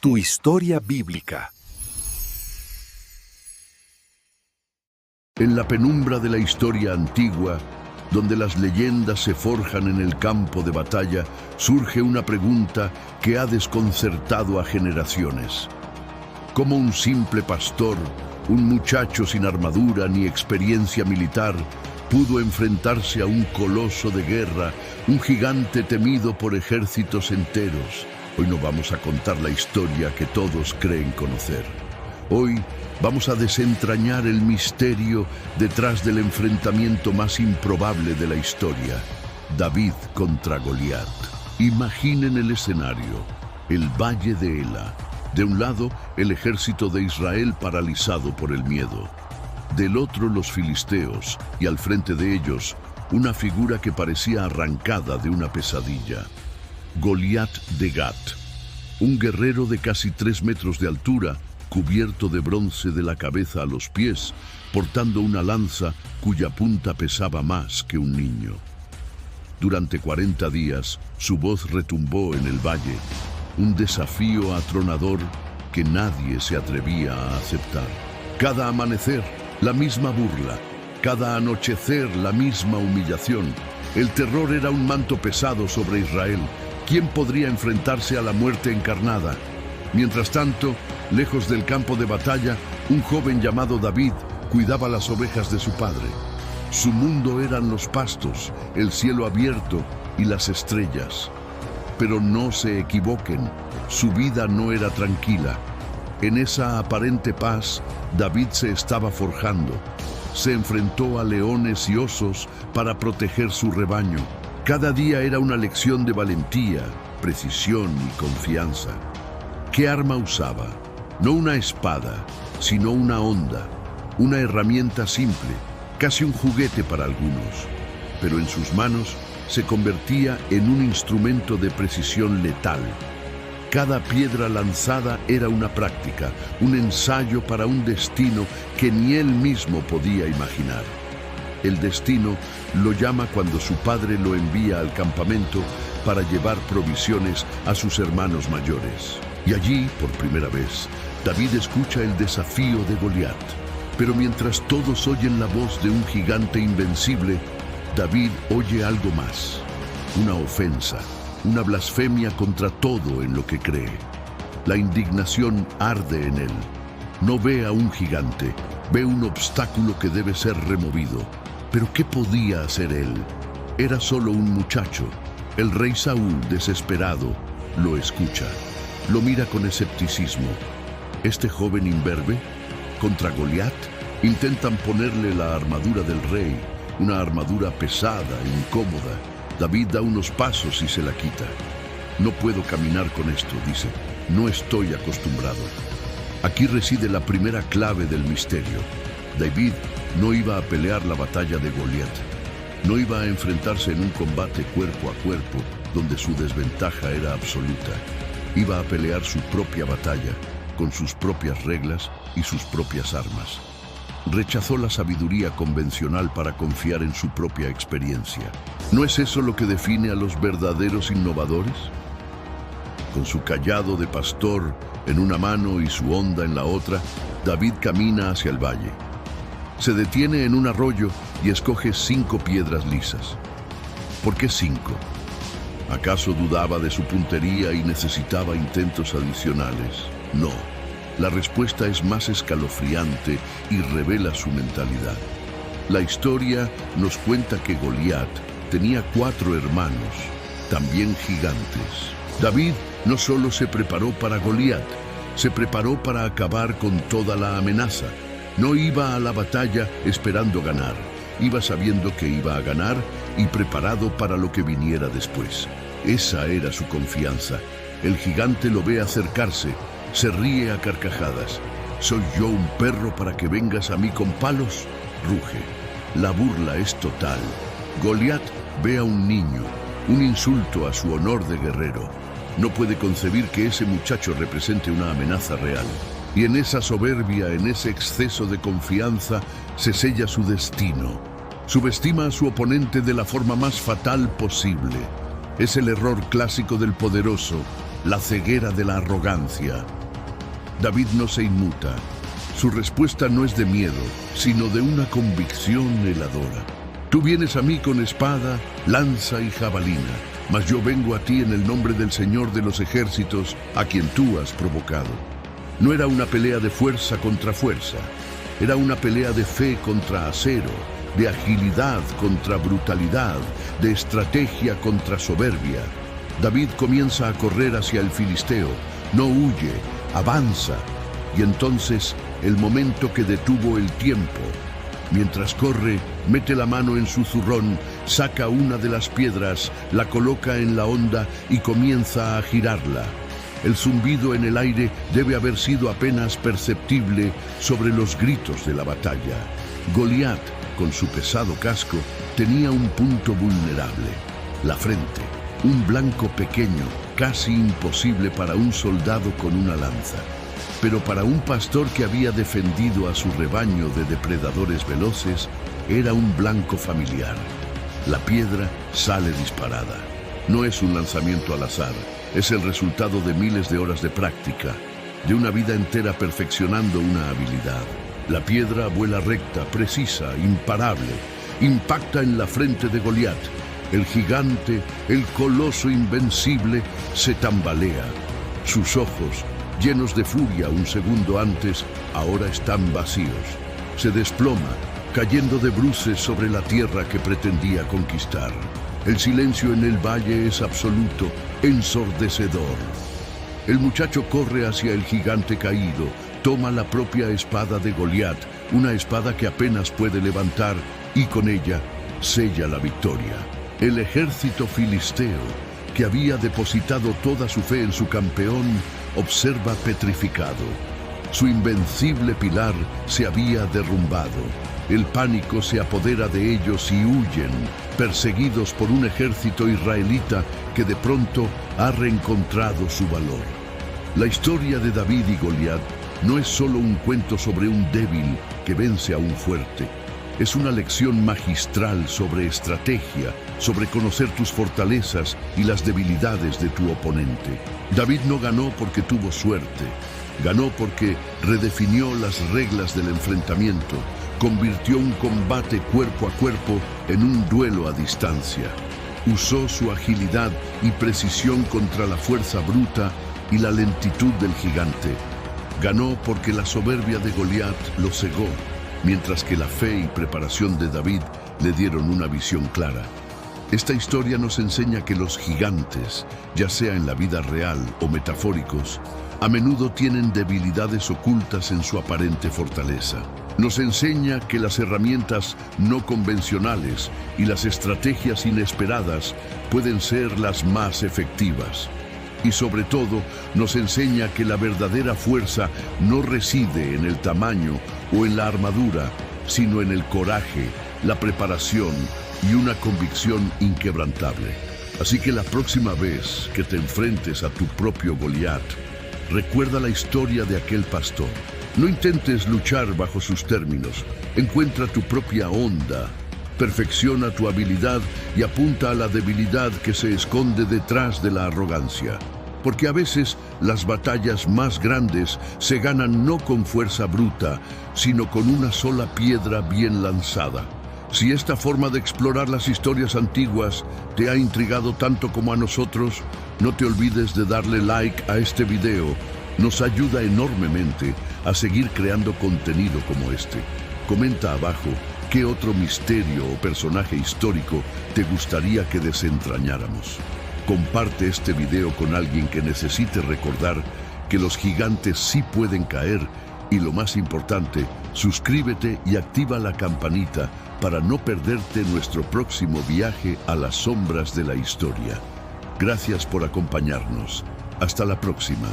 Tu historia bíblica. En la penumbra de la historia antigua, donde las leyendas se forjan en el campo de batalla, surge una pregunta que ha desconcertado a generaciones. ¿Cómo un simple pastor, un muchacho sin armadura ni experiencia militar, pudo enfrentarse a un coloso de guerra, un gigante temido por ejércitos enteros? Hoy no vamos a contar la historia que todos creen conocer. Hoy vamos a desentrañar el misterio detrás del enfrentamiento más improbable de la historia: David contra Goliat. Imaginen el escenario: el valle de Ela. De un lado, el ejército de Israel paralizado por el miedo. Del otro, los filisteos, y al frente de ellos, una figura que parecía arrancada de una pesadilla: Goliat de Gat, un guerrero de casi 3 metros de altura, cubierto de bronce de la cabeza a los pies, portando una lanza cuya punta pesaba más que un niño. Durante 40 días, su voz retumbó en el valle, un desafío atronador que nadie se atrevía a aceptar. Cada amanecer, la misma burla; cada anochecer, la misma humillación. El terror era un manto pesado sobre Israel. ¿Quién podría enfrentarse a la muerte encarnada? Mientras tanto, lejos del campo de batalla, un joven llamado David cuidaba las ovejas de su padre. Su mundo eran los pastos, el cielo abierto y las estrellas. Pero no se equivoquen, su vida no era tranquila. En esa aparente paz, David se estaba forjando. Se enfrentó a leones y osos para proteger su rebaño. Cada día era una lección de valentía, precisión y confianza. ¿Qué arma usaba? No una espada, sino una honda, una herramienta simple, casi un juguete para algunos. Pero en sus manos se convertía en un instrumento de precisión letal. Cada piedra lanzada era una práctica, un ensayo para un destino que ni él mismo podía imaginar. El destino lo llama cuando su padre lo envía al campamento para llevar provisiones a sus hermanos mayores. Y allí, por primera vez, David escucha el desafío de Goliat. Pero mientras todos oyen la voz de un gigante invencible, David oye algo más: una ofensa, una blasfemia contra todo en lo que cree. La indignación arde en él. No ve a un gigante, ve un obstáculo que debe ser removido. ¿Pero qué podía hacer él? Era solo un muchacho. El rey Saúl, desesperado, lo escucha. Lo mira con escepticismo. ¿Este joven imberbe? ¿Contra Goliat? Intentan ponerle la armadura del rey, una armadura pesada e incómoda. David da unos pasos y se la quita. No puedo caminar con esto, dice. No estoy acostumbrado. Aquí reside la primera clave del misterio. David no iba a pelear la batalla de Goliat. No iba a enfrentarse en un combate cuerpo a cuerpo, donde su desventaja era absoluta. Iba a pelear su propia batalla, con sus propias reglas y sus propias armas. Rechazó la sabiduría convencional para confiar en su propia experiencia. ¿No es eso lo que define a los verdaderos innovadores? Con su cayado de pastor en una mano y su honda en la otra, David camina hacia el valle. Se detiene en un arroyo y escoge 5 piedras lisas. ¿Por qué 5? ¿Acaso dudaba de su puntería y necesitaba intentos adicionales? No. La respuesta es más escalofriante y revela su mentalidad. La historia nos cuenta que Goliat tenía 4 hermanos, también gigantes. David no solo se preparó para Goliat, se preparó para acabar con toda la amenaza. No iba a la batalla esperando ganar, iba sabiendo que iba a ganar y preparado para lo que viniera después. Esa era su confianza. El gigante lo ve acercarse, se ríe a carcajadas. ¿Soy yo un perro para que vengas a mí con palos?, ruge. La burla es total. Goliat ve a un niño, un insulto a su honor de guerrero. No puede concebir que ese muchacho represente una amenaza real. Y en esa soberbia, en ese exceso de confianza, se sella su destino. Subestima a su oponente de la forma más fatal posible. Es el error clásico del poderoso, la ceguera de la arrogancia. David no se inmuta. Su respuesta no es de miedo, sino de una convicción heladora. Tú vienes a mí con espada, lanza y jabalina, mas yo vengo a ti en el nombre del Señor de los ejércitos, a quien tú has provocado. No era una pelea de fuerza contra fuerza, era una pelea de fe contra acero, de agilidad contra brutalidad, de estrategia contra soberbia. David comienza a correr hacia el filisteo, no huye, avanza, y entonces el momento que detuvo el tiempo. Mientras corre, mete la mano en su zurrón, saca una de las piedras, la coloca en la honda y comienza a girarla. El zumbido en el aire debe haber sido apenas perceptible sobre los gritos de la batalla. Goliat, con su pesado casco, tenía un punto vulnerable: la frente, un blanco pequeño, casi imposible para un soldado con una lanza. Pero para un pastor que había defendido a su rebaño de depredadores veloces, era un blanco familiar. La piedra sale disparada. No es un lanzamiento al azar, es el resultado de miles de horas de práctica, de una vida entera perfeccionando una habilidad. La piedra vuela recta, precisa, imparable, impacta en la frente de Goliat. El gigante, el coloso invencible, se tambalea. Sus ojos, llenos de furia un segundo antes, ahora están vacíos. Se desploma, cayendo de bruces sobre la tierra que pretendía conquistar. El silencio en el valle es absoluto, ensordecedor. El muchacho corre hacia el gigante caído, toma la propia espada de Goliat, una espada que apenas puede levantar, y con ella sella la victoria. El ejército filisteo, que había depositado toda su fe en su campeón, observa petrificado. Su invencible pilar se había derrumbado. El pánico se apodera de ellos y huyen, perseguidos por un ejército israelita que de pronto ha reencontrado su valor. La historia de David y Goliat no es solo un cuento sobre un débil que vence a un fuerte. Es una lección magistral sobre estrategia, sobre conocer tus fortalezas y las debilidades de tu oponente. David no ganó porque tuvo suerte, ganó porque redefinió las reglas del enfrentamiento, convirtió un combate cuerpo a cuerpo en un duelo a distancia. Usó su agilidad y precisión contra la fuerza bruta y la lentitud del gigante. Ganó porque la soberbia de Goliat lo cegó, mientras que la fe y preparación de David le dieron una visión clara. Esta historia nos enseña que los gigantes, ya sea en la vida real o metafóricos, a menudo tienen debilidades ocultas en su aparente fortaleza. Nos enseña que las herramientas no convencionales y las estrategias inesperadas pueden ser las más efectivas. Y sobre todo, nos enseña que la verdadera fuerza no reside en el tamaño o en la armadura, sino en el coraje, la preparación y una convicción inquebrantable. Así que la próxima vez que te enfrentes a tu propio Goliat, recuerda la historia de aquel pastor. No intentes luchar bajo sus términos. Encuentra tu propia onda. Perfecciona tu habilidad y apunta a la debilidad que se esconde detrás de la arrogancia. Porque a veces las batallas más grandes se ganan no con fuerza bruta, sino con una sola piedra bien lanzada. Si esta forma de explorar las historias antiguas te ha intrigado tanto como a nosotros, no te olvides de darle like a este video. Nos ayuda enormemente a seguir creando contenido como este. Comenta abajo qué otro misterio o personaje histórico te gustaría que desentrañáramos. Comparte este video con alguien que necesite recordar que los gigantes sí pueden caer y, lo más importante, suscríbete y activa la campanita para no perderte nuestro próximo viaje a las sombras de la historia. Gracias por acompañarnos. Hasta la próxima.